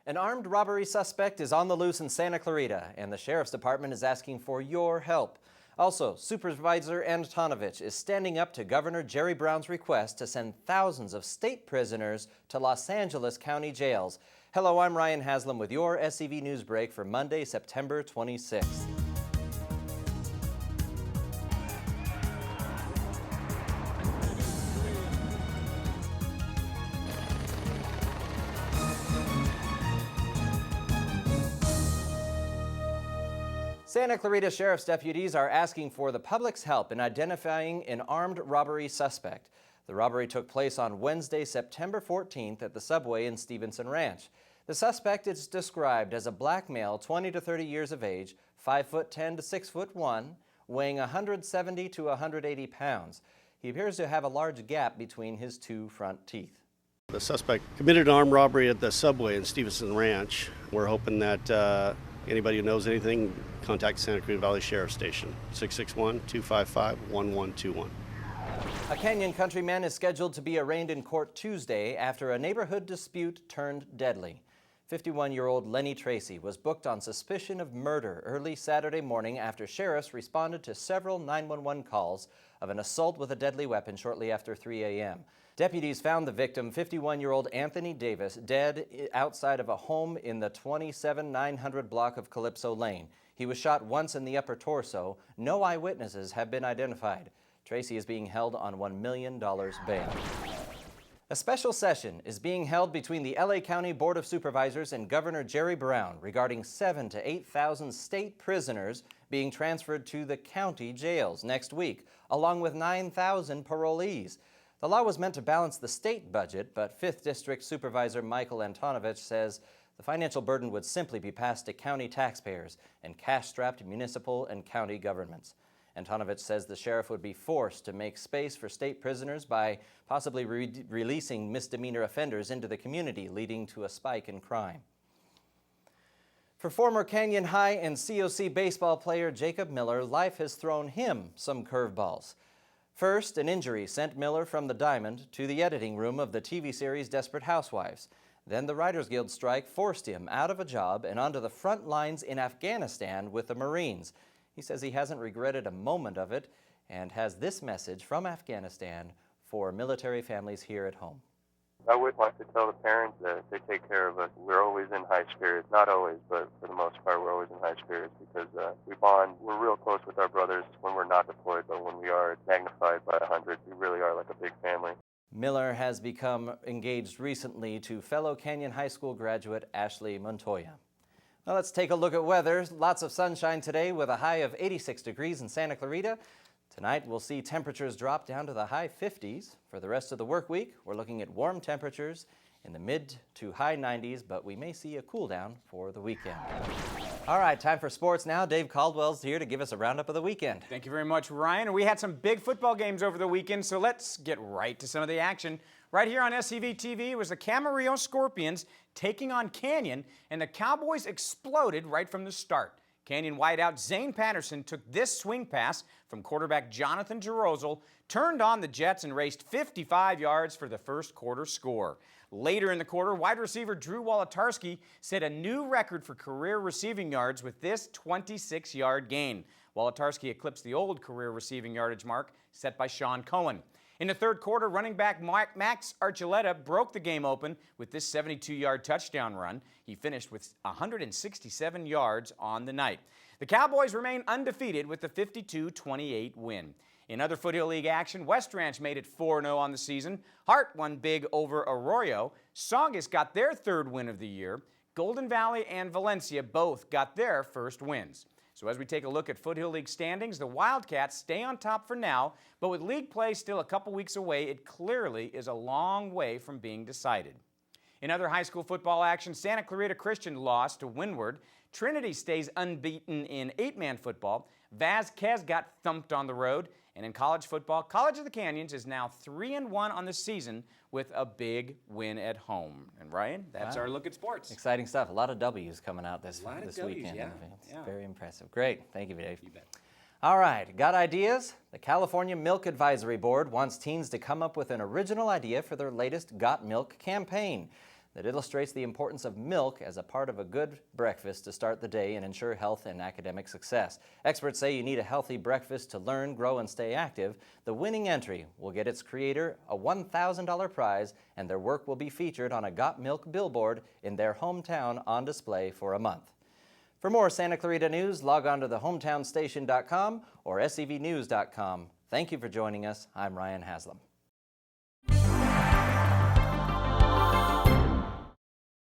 An armed robbery suspect is on the loose in Santa Clarita, and the Sheriff's Department is asking for your help. Also, Supervisor Antonovich is standing up to Governor Jerry Brown's request to send thousands of state prisoners to Los Angeles County jails. Hello, I'm Ryan Haslam with your SCV NewsBreak for Monday, September 26th. Santa Clarita Sheriff's deputies are asking for the public's help in identifying an armed robbery suspect. The robbery took place on Wednesday, September 14th at the subway in Stevenson Ranch. The suspect is described as a black male, 20 to 30 years of age, 5'10" to 6'1", weighing 170 to 180 pounds. He appears to have a large gap between his two front teeth. The suspect committed an armed robbery at the subway in Stevenson Ranch. We're hoping that anybody who knows anything, contact Santa Cruz Valley Sheriff's Station, 661-255-1121. A Canyon countryman is scheduled to be arraigned in court Tuesday after a neighborhood dispute turned deadly. 51-year-old Lenny Tracy was booked on suspicion of murder early Saturday morning after sheriffs responded to several 911 calls of an assault with a deadly weapon shortly after 3 a.m. Deputies found the victim, 51-year-old Anthony Davis, dead outside of a home in the 27900 block of Calypso Lane. He was shot once in the upper torso. No eyewitnesses have been identified. Tracy is being held on $1 million bail. A special session is being held between the LA County Board of Supervisors and Governor Jerry Brown regarding 7,000 to 8,000 state prisoners being transferred to the county jails next week, along with 9,000 parolees. The law was meant to balance the state budget, but 5th District Supervisor Michael Antonovich says the financial burden would simply be passed to county taxpayers and cash-strapped municipal and county governments. Antonovich says the sheriff would be forced to make space for state prisoners by possibly releasing misdemeanor offenders into the community, leading to a spike in crime. For former Canyon High and COC baseball player Jacob Miller, life has thrown him some curveballs. First, an injury sent Miller from the diamond to the editing room of the TV series Desperate Housewives. Then the Writers Guild strike forced him out of a job and onto the front lines in Afghanistan with the Marines. He says he hasn't regretted a moment of it and has this message from Afghanistan for military families here at home. I would like to tell the parents that they take care of us. We're always in high spirits. Not always, but for the most part, we're always in high spirits because we bond. We're real close with our brothers when we're not deployed, but when we are, it's magnified by 100. We really are like a big family. Miller has become engaged recently to fellow Canyon High School graduate Ashley Montoya. Now let's take a look at weather. Lots of sunshine today with a high of 86 degrees in Santa Clarita. Tonight we'll see temperatures drop down to the high 50s. For the rest of the work week, we're looking at warm temperatures in the mid to high 90s, but we may see a cool down for the weekend. All right, time for sports now. Dave Caldwell's here to give us a roundup of the weekend. Thank you very much, Ryan. We had some big football games over the weekend, so let's get right to some of the action. Right here on SCV TV was the Camarillo Scorpions taking on Canyon, and the Cowboys exploded right from the start. Canyon wideout Zane Patterson took this swing pass from quarterback Jonathan Jarozel, turned on the Jets, and raced 55 yards for the first quarter score. Later in the quarter, wide receiver Drew Wolotarski set a new record for career receiving yards with this 26-yard gain. Wolotarski eclipsed the old career receiving yardage mark set by Sean Cohen. In the third quarter, running back Max Archuleta broke the game open with this 72-yard touchdown run. He finished with 167 yards on the night. The Cowboys remain undefeated with the 52-28 win. In other Foothill League action, West Ranch made it 4-0 on the season. Hart won big over Arroyo. Saugus got their third win of the year. Golden Valley and Valencia both got their first wins. So as we take a look at Foothill League standings, the Wildcats stay on top for now, but with league play still a couple weeks away, it clearly is a long way from being decided. In other high school football action, Santa Clarita Christian lost to Windward. Trinity stays unbeaten in 8-man football. Vasquez got thumped on the road. And in college football, College of the Canyons is now 3-1 on the season with a big win at home. And Ryan, that's our look at sports. Exciting stuff. A lot of W's coming out this W's, weekend. yeah. It's very impressive. Great. Thank you, Dave. You bet. All right. Got ideas? The California Milk Advisory Board wants teens to come up with an original idea for their latest Got Milk campaign. that illustrates the importance of milk as a part of a good breakfast to start the day and ensure health and academic success. Experts say you need a healthy breakfast to learn, grow, and stay active. The winning entry will get its creator a $1,000 prize, and their work will be featured on a Got Milk billboard in their hometown on display for a month. For more Santa Clarita news, log on to thehometownstation.com or scvnews.com. Thank you for joining us. I'm Ryan Haslam.